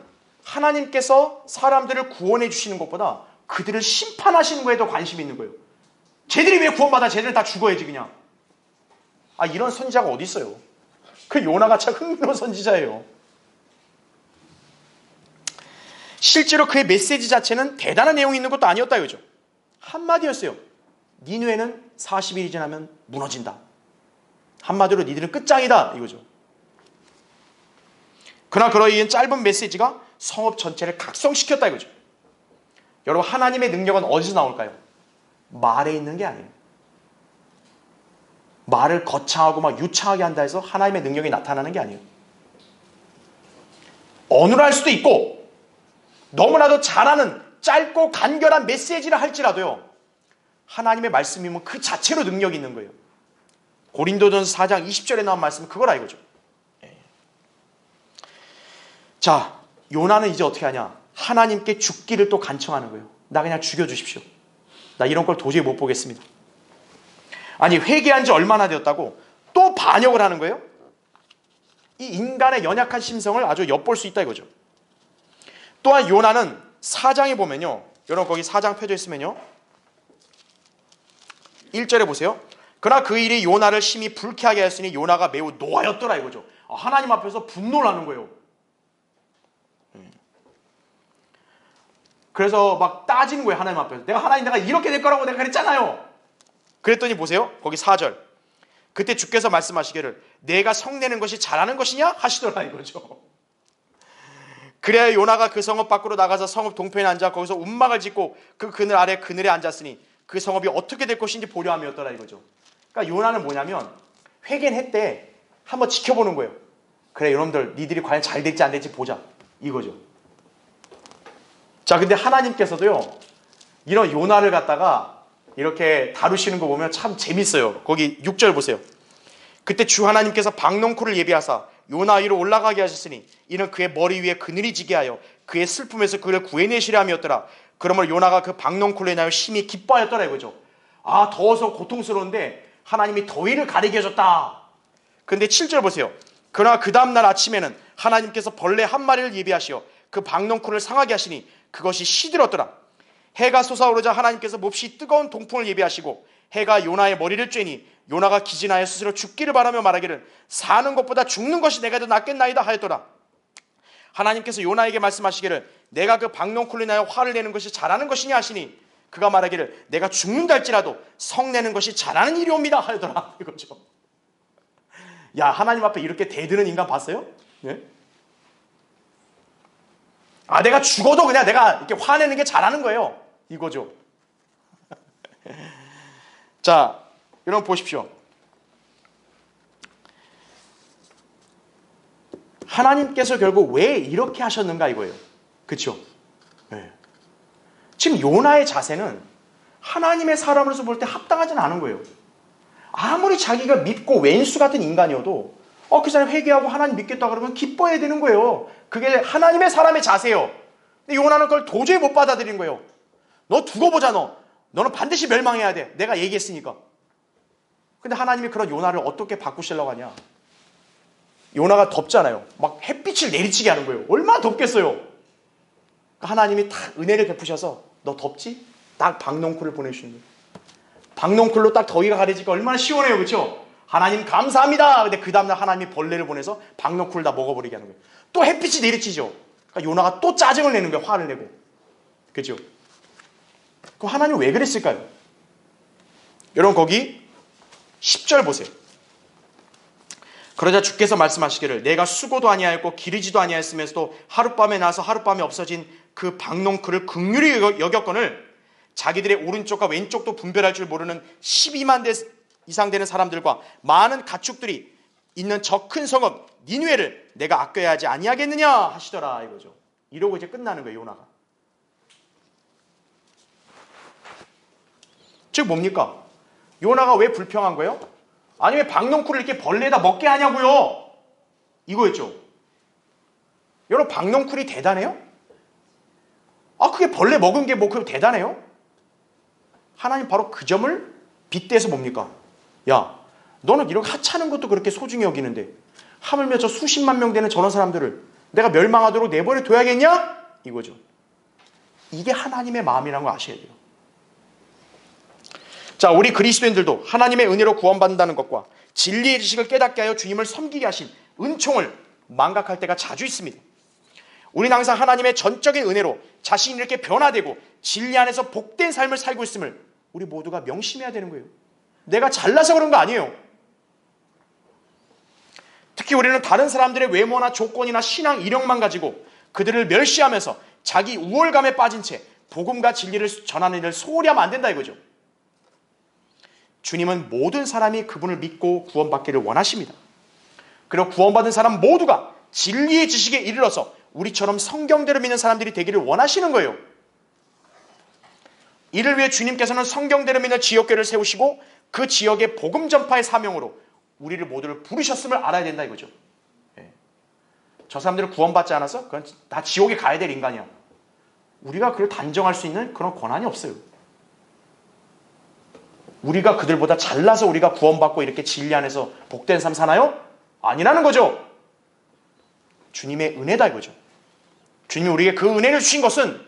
하나님께서 사람들을 구원해 주시는 것보다 그들을 심판하시는 거에 더 관심이 있는 거예요. 쟤들이 왜 구원받아? 쟤들 다 죽어야지 그냥. 아 이런 선지자가 어디 있어요? 그 요나가 참 흥미로운 선지자예요. 실제로 그의 메시지 자체는 대단한 내용이 있는 것도 아니었다 이거죠. 한마디였어요. 니느웨는 40일이 지나면 무너진다. 한마디로 니들은 끝장이다 이거죠. 그러나 그러한 짧은 메시지가 성읍 전체를 각성시켰다 이거죠. 여러분 하나님의 능력은 어디서 나올까요? 말에 있는 게 아니에요. 말을 거창하고 막 유창하게 한다 해서 하나님의 능력이 나타나는 게 아니에요. 어눌할 수도 있고 너무나도 잘하는 짧고 간결한 메시지를 할지라도요. 하나님의 말씀이면 그 자체로 능력이 있는 거예요. 고린도전서 4장 20절에 나온 말씀은 그거라 이거죠. 자, 요나는 이제 어떻게 하냐? 하나님께 죽기를 또 간청하는 거예요. 나 그냥 죽여주십시오. 나 이런 걸 도저히 못 보겠습니다. 아니 회개한 지 얼마나 되었다고 또 반역을 하는 거예요? 이 인간의 연약한 심성을 아주 엿볼 수 있다 이거죠. 또한 요나는 4장에 보면요. 여러분 거기 4장 펴져 있으면요. 1절에 보세요. 그러나 그 일이 요나를 심히 불쾌하게 하였으니 요나가 매우 노하였더라 이거죠. 하나님 앞에서 분노를 하는 거예요. 그래서 막 따지는 거예요. 하나님 앞에서. 내가 이렇게 될 거라고 내가 그랬잖아요. 그랬더니 보세요. 거기 4절. 그때 주께서 말씀하시기를 내가 성내는 것이 잘하는 것이냐? 하시더라 이거죠. 그래야 요나가 그 성읍 밖으로 나가서 성읍 동편에 앉아 거기서 움막을 짓고 그 그늘 아래 그늘에 앉았으니 그 성읍이 어떻게 될 것인지 보려 함이었더라 이거죠. 그러니까 요나는 뭐냐면 회개는 했대. 한번 지켜보는 거예요. 그래 여러분들 니들이 과연 잘 될지 안 될지 보자 이거죠. 자 근데 하나님께서도요 이런 요나를 갖다가 이렇게 다루시는 거 보면 참 재밌어요. 거기 6절 보세요. 그때 주 하나님께서 박농쿨을 예비하사 요나 위로 올라가게 하셨으니 이는 그의 머리 위에 그늘이 지게 하여 그의 슬픔에서 그를 구해내시려 함이었더라. 그러므로 요나가 그 박농쿨로 인하여 심히 기뻐하였더라 이거죠. 아 더워서 고통스러운데 하나님이 더위를 가리게 해줬다. 근데 7절 보세요. 그러나 그 다음날 아침에는 하나님께서 벌레 한 마리를 예비하시어 그 박농쿨을 상하게 하시니 그것이 시들었더라. 해가 솟아오르자 하나님께서 몹시 뜨거운 동풍을 예비하시고 해가 요나의 머리를 쬐니 요나가 기진하여 스스로 죽기를 바라며 말하기를 사는 것보다 죽는 것이 내가 더 낫겠나이다 하였더라. 하나님께서 요나에게 말씀하시기를 내가 그 박농쿨로 인하여 화를 내는 것이 잘하는 것이냐 하시니 그가 말하기를 내가 죽는다 할지라도 성내는 것이 잘하는 일이옵니다 하였더라 이거죠. 야 하나님 앞에 이렇게 대드는 인간 봤어요? 네? 아 내가 죽어도 그냥 내가 이렇게 화내는 게 잘하는 거예요 이거죠. 자 여러분 보십시오. 하나님께서 결국 왜 이렇게 하셨는가 이거예요. 그렇죠? 네. 지금 요나의 자세는 하나님의 사람으로서 볼 때 합당하지는 않은 거예요. 아무리 자기가 믿고 왼수 같은 인간이어도 그 사람 회개하고 하나님 믿겠다 그러면 기뻐해야 되는 거예요. 그게 하나님의 사람의 자세예요. 근데 요나는 그걸 도저히 못 받아들인 거예요. 너 두고 보자 너는 반드시 멸망해야 돼. 내가 얘기했으니까. 근데 하나님이 그런 요나를 어떻게 바꾸시려고 하냐. 요나가 덥잖아요. 막 햇빛을 내리치게 하는 거예요. 얼마나 덥겠어요. 하나님이 딱 은혜를 베푸셔서 너 덥지? 딱 박농쿨을 보내주시는 거예요. 박농쿨로 딱 더위가 가려지니까 얼마나 시원해요. 그렇죠? 하나님 감사합니다. 근데 그 다음날 하나님이 벌레를 보내서 박농쿨을 다 먹어버리게 하는 거예요. 또 햇빛이 내리치죠. 그러니까 요나가 또 짜증을 내는 거예요. 화를 내고. 그렇죠? 그럼 하나님 왜 그랬을까요? 여러분 거기 10절 보세요. 그러자 주께서 말씀하시기를 내가 수고도 아니하였고 기르지도 아니하였으면서도 하룻밤에 나서 하룻밤에 없어진 그 박농쿨을 긍휼히 여겼거늘 자기들의 오른쪽과 왼쪽도 분별할 줄 모르는 12만 대 이상 되는 사람들과 많은 가축들이 있는 저 큰 성읍 니느웨를 내가 아껴야 하지 아니하겠느냐 하시더라 이거죠. 이러고 이제 끝나는 거예요 요나가. 즉 뭡니까? 요나가 왜 불평한 거예요? 아니 왜 박넝쿨을 이렇게 벌레에다 먹게 하냐고요. 이거였죠. 여러분 박넝쿨이 대단해요? 아 그게 벌레 먹은 게 뭐 그렇게 대단해요? 하나님 바로 그 점을 빗대서 뭡니까? 야 너는 이렇게 하찮은 것도 그렇게 소중히 여기는데 하물며 저 수십만 명 되는 저런 사람들을 내가 멸망하도록 내버려 둬야겠냐? 이거죠. 이게 하나님의 마음이라는 걸 아셔야 돼요. 자, 우리 그리스도인들도 하나님의 은혜로 구원받는다는 것과 진리의 지식을 깨닫게 하여 주님을 섬기게 하신 은총을 망각할 때가 자주 있습니다. 우리는 항상 하나님의 전적인 은혜로 자신이 이렇게 변화되고 진리 안에서 복된 삶을 살고 있음을 우리 모두가 명심해야 되는 거예요. 내가 잘나서 그런 거 아니에요. 특히 우리는 다른 사람들의 외모나 조건이나 신앙 이력만 가지고 그들을 멸시하면서 자기 우월감에 빠진 채 복음과 진리를 전하는 일을 소홀히 하면 안 된다 이거죠. 주님은 모든 사람이 그분을 믿고 구원받기를 원하십니다. 그리고 구원받은 사람 모두가 진리의 지식에 이르러서 우리처럼 성경대로 믿는 사람들이 되기를 원하시는 거예요. 이를 위해 주님께서는 성경대로 믿는 지역교회를 세우시고 그 지역의 복음 전파의 사명으로 우리를 모두를 부르셨음을 알아야 된다 이거죠. 저 사람들을 구원받지 않아서 그건 다 지옥에 가야 될 인간이야. 우리가 그걸 단정할 수 있는 그런 권한이 없어요. 우리가 그들보다 잘나서 우리가 구원받고 이렇게 진리 안에서 복된 삶 사나요? 아니라는 거죠. 주님의 은혜다 이거죠. 주님이 우리에게 그 은혜를 주신 것은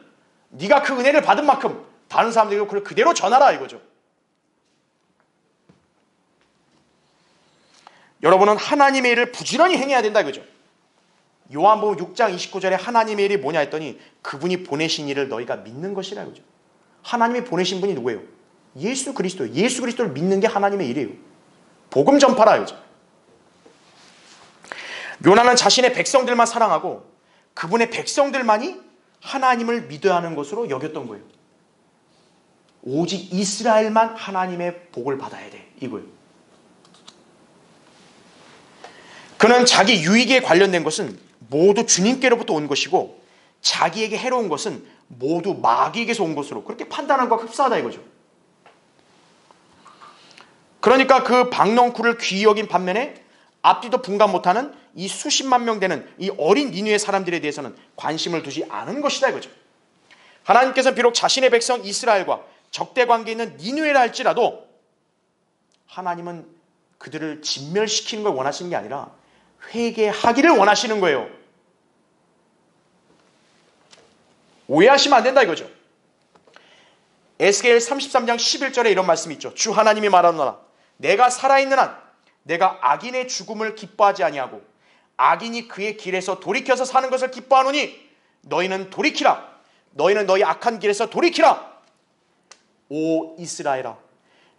네가 그 은혜를 받은 만큼 다른 사람들에게 그걸 그대로 전하라 이거죠. 여러분은 하나님의 일을 부지런히 행해야 된다 이거죠. 요한복음 6장 29절에 하나님의 일이 뭐냐 했더니 그분이 보내신 일을 너희가 믿는 것이라 이거죠. 하나님이 보내신 분이 누구예요? 예수 그리스도. 예수 그리스도를 믿는 게 하나님의 일이에요. 복음 전파라 이거죠. 요나는 자신의 백성들만 사랑하고 그분의 백성들만이 하나님을 믿어야 하는 것으로 여겼던 거예요. 오직 이스라엘만 하나님의 복을 받아야 돼 이거예요. 그는 자기 유익에 관련된 것은 모두 주님께로부터 온 것이고 자기에게 해로운 것은 모두 마귀에게서 온 것으로 그렇게 판단한 것과 흡사하다 이거죠. 그러니까 그 박넝쿨을 귀히 여긴 반면에 앞뒤도 분간 못하는 이 수십만 명 되는 이 어린 니느웨 사람들에 대해서는 관심을 두지 않은 것이다 이거죠. 하나님께서는 비록 자신의 백성 이스라엘과 적대 관계에 있는 니느웨라 할지라도 하나님은 그들을 진멸시키는 걸 원하시는 게 아니라 회개하기를 원하시는 거예요. 오해하시면 안 된다 이거죠. 에스겔 33장 11절에 이런 말씀이 있죠. 주 하나님이 말하노라 내가 살아있는 한 내가 악인의 죽음을 기뻐하지 아니하고 악인이 그의 길에서 돌이켜서 사는 것을 기뻐하노니 너희는 돌이키라. 너희는 너희 악한 길에서 돌이키라. 오 이스라엘아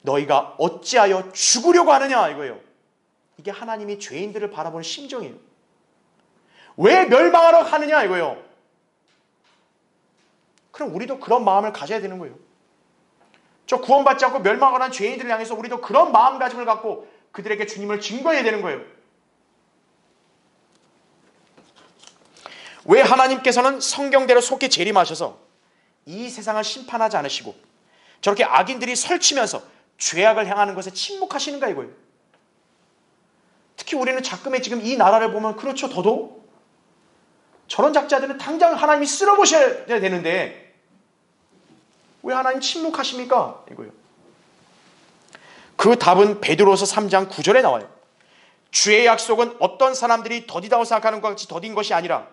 너희가 어찌하여 죽으려고 하느냐 이거예요. 이게 하나님이 죄인들을 바라보는 심정이에요. 왜 멸망하러 하느냐 이거예요. 그럼 우리도 그런 마음을 가져야 되는 거예요. 저 구원받지 않고 멸망을 한 죄인들을 향해서 우리도 그런 마음가짐을 갖고 그들에게 주님을 증거해야 되는 거예요. 왜 하나님께서는 성경대로 속히 재림하셔서 이 세상을 심판하지 않으시고 저렇게 악인들이 설치면서 죄악을 행하는 것에 침묵하시는가 이거예요. 특히 우리는 자금에 지금 이 나라를 보면 그렇죠. 더더욱 저런 작자들은 당장 하나님이 쓸어보셔야 되는데 왜 하나님 침묵하십니까? 이거예요. 그 답은 베드로서 3장 9절에 나와요. 주의 약속은 어떤 사람들이 더디다고 생각하는 것 같이 더딘 것이 아니라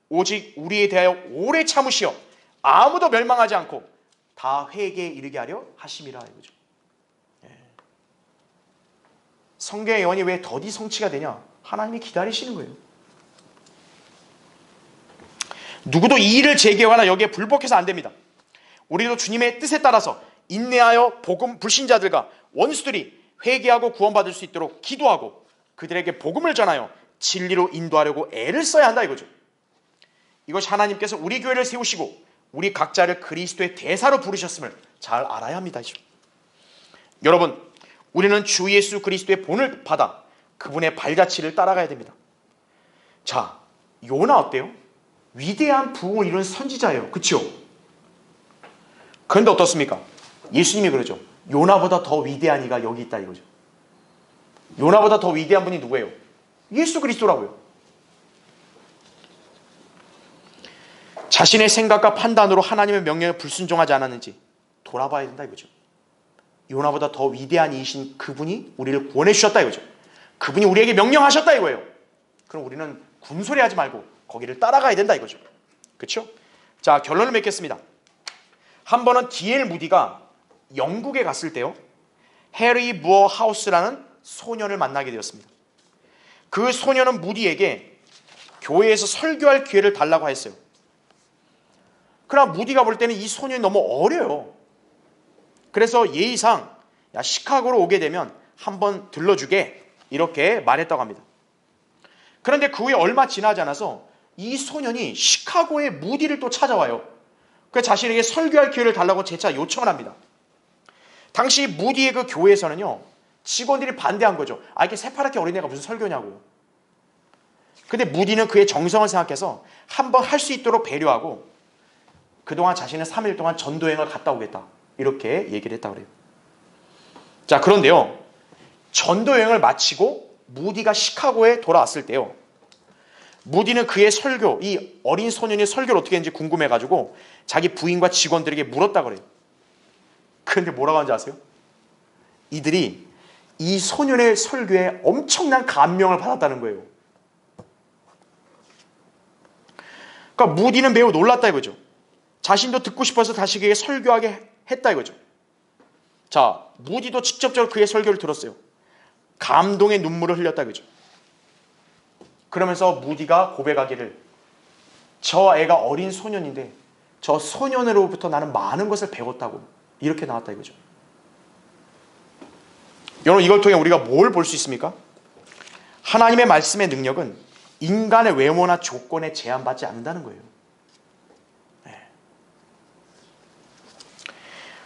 오직 우리에 대하여 오래 참으시어 아무도 멸망하지 않고 다 회개에 이르게 하려 하심이라 이거죠. 성경의 예언이 왜 더디 성취가 되냐? 하나님이 기다리시는 거예요. 누구도 이 일을 제기하거나 여기에 불복해서 안 됩니다. 우리도 주님의 뜻에 따라서 인내하여 복음 불신자들과 원수들이 회개하고 구원받을 수 있도록 기도하고 그들에게 복음을 전하여 진리로 인도하려고 애를 써야 한다 이거죠. 이것이 하나님께서 우리 교회를 세우시고 우리 각자를 그리스도의 대사로 부르셨음을 잘 알아야 합니다. 여러분, 우리는 주 예수 그리스도의 본을 받아 그분의 발자취를 따라가야 됩니다. 자, 요나 어때요? 위대한 부흥을 이룬 선지자예요. 그렇죠? 그런데 어떻습니까? 예수님이 그러죠. 요나보다 더 위대한 이가 여기 있다 이거죠. 요나보다 더 위대한 분이 누구예요? 예수 그리스도라고요. 자신의 생각과 판단으로 하나님의 명령에 불순종하지 않았는지 돌아봐야 된다 이거죠. 요나보다 더 위대한 이이신 그분이 우리를 구원해 주셨다 이거죠. 그분이 우리에게 명령하셨다 이거예요. 그럼 우리는 군소리하지 말고 거기를 따라가야 된다 이거죠. 그렇죠? 자, 결론을 맺겠습니다. 한 번은 D.L. 무디가 영국에 갔을 때요, 해리 무어 하우스라는 소년을 만나게 되었습니다. 그 소년은 무디에게 교회에서 설교할 기회를 달라고 했어요. 그러나 무디가 볼 때는 이 소년이 너무 어려요. 그래서 예의상 야, 시카고로 오게 되면 한번 들러주게 이렇게 말했다고 합니다. 그런데 그 후에 얼마 지나지 않아서 이 소년이 시카고의 무디를 또 찾아와요. 그 자신에게 설교할 기회를 달라고 재차 요청을 합니다. 당시 무디의 그 교회에서는요, 직원들이 반대한 거죠. 아, 이렇게 새파랗게 어린애가 무슨 설교냐고요. 근데 무디는 그의 정성을 생각해서 한번 할 수 있도록 배려하고 그동안 자신은 3일 동안 전도여행을 갔다 오겠다 이렇게 얘기를 했다고 그래요. 자, 그런데요, 전도여행을 마치고 무디가 시카고에 돌아왔을 때요, 무디는 그의 설교, 이 어린 소년의 설교를 어떻게 했는지 궁금해가지고 자기 부인과 직원들에게 물었다고 그래요. 그런데 뭐라고 하는지 아세요? 이들이 이 소년의 설교에 엄청난 감명을 받았다는 거예요. 그러니까 무디는 매우 놀랐다 이거죠. 자신도 듣고 싶어서 다시 그에게 설교하게 했다 이거죠. 자, 무디도 직접적으로 그의 설교를 들었어요. 감동의 눈물을 흘렸다 이거죠. 그러면서 무디가 고백하기를, 저 애가 어린 소년인데 저 소년으로부터 나는 많은 것을 배웠다고 이렇게 나왔다 이거죠. 여러분, 이걸 통해 우리가 뭘 볼 수 있습니까? 하나님의 말씀의 능력은 인간의 외모나 조건에 제한받지 않는다는 거예요.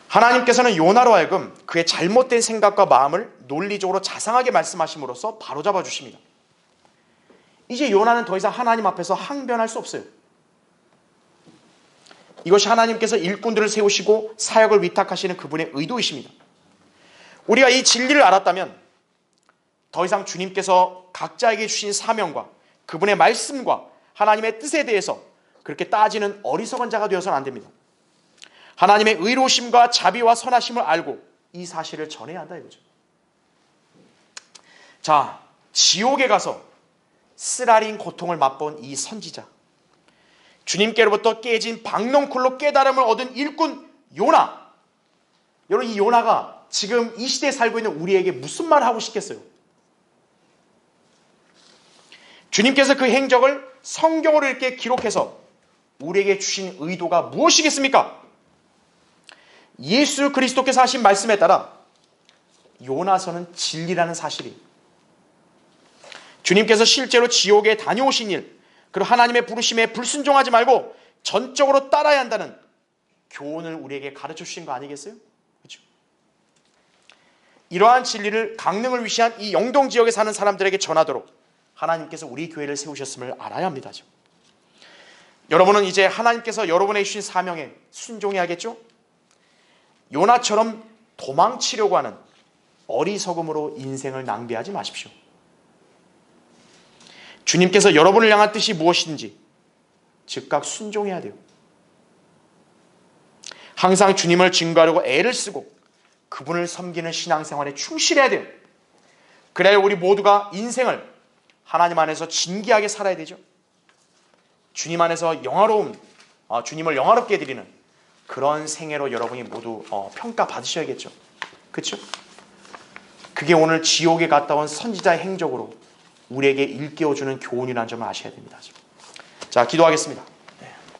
하나님께서는 요나로 하여금 그의 잘못된 생각과 마음을 논리적으로 자상하게 말씀하심으로써 바로잡아 주십니다. 이제 요나는 더 이상 하나님 앞에서 항변할 수 없어요. 이것이 하나님께서 일꾼들을 세우시고 사역을 위탁하시는 그분의 의도이십니다. 우리가 이 진리를 알았다면 더 이상 주님께서 각자에게 주신 사명과 그분의 말씀과 하나님의 뜻에 대해서 그렇게 따지는 어리석은 자가 되어서는 안 됩니다. 하나님의 의로우심과 자비와 선하심을 알고 이 사실을 전해야 한다 이거죠. 자, 지옥에 가서 쓰라린 고통을 맛본 이 선지자, 주님께로부터 깨진 박넝쿨로 깨달음을 얻은 일꾼 요나. 여러분, 이 요나가 지금 이 시대에 살고 있는 우리에게 무슨 말을 하고 싶겠어요? 주님께서 그 행적을 성경으로 이렇게 기록해서 우리에게 주신 의도가 무엇이겠습니까? 예수 그리스도께서 하신 말씀에 따라 요나서는 진리라는 사실이, 주님께서 실제로 지옥에 다녀오신 일, 그리고 하나님의 부르심에 불순종하지 말고 전적으로 따라야 한다는 교훈을 우리에게 가르쳐 주신 거 아니겠어요? 그렇죠? 이러한 진리를 강릉을 위시한 이 영동 지역에 사는 사람들에게 전하도록 하나님께서 우리 교회를 세우셨음을 알아야 합니다. 여러분은 이제 하나님께서 여러분에게 주신 사명에 순종해야겠죠? 요나처럼 도망치려고 하는 어리석음으로 인생을 낭비하지 마십시오. 주님께서 여러분을 향한 뜻이 무엇인지 즉각 순종해야 돼요. 항상 주님을 증거하려고 애를 쓰고 그분을 섬기는 신앙생활에 충실해야 돼요. 그래야 우리 모두가 인생을 하나님 안에서 진귀하게 살아야 되죠. 주님 안에서 주님을 영화롭게 해드리는 그런 생애로 여러분이 모두 평가받으셔야겠죠. 그렇죠? 그게 오늘 지옥에 갔다 온 선지자의 행적으로 우리에게 일깨워주는 교훈이라는 점을 아셔야 됩니다. 자, 기도하겠습니다.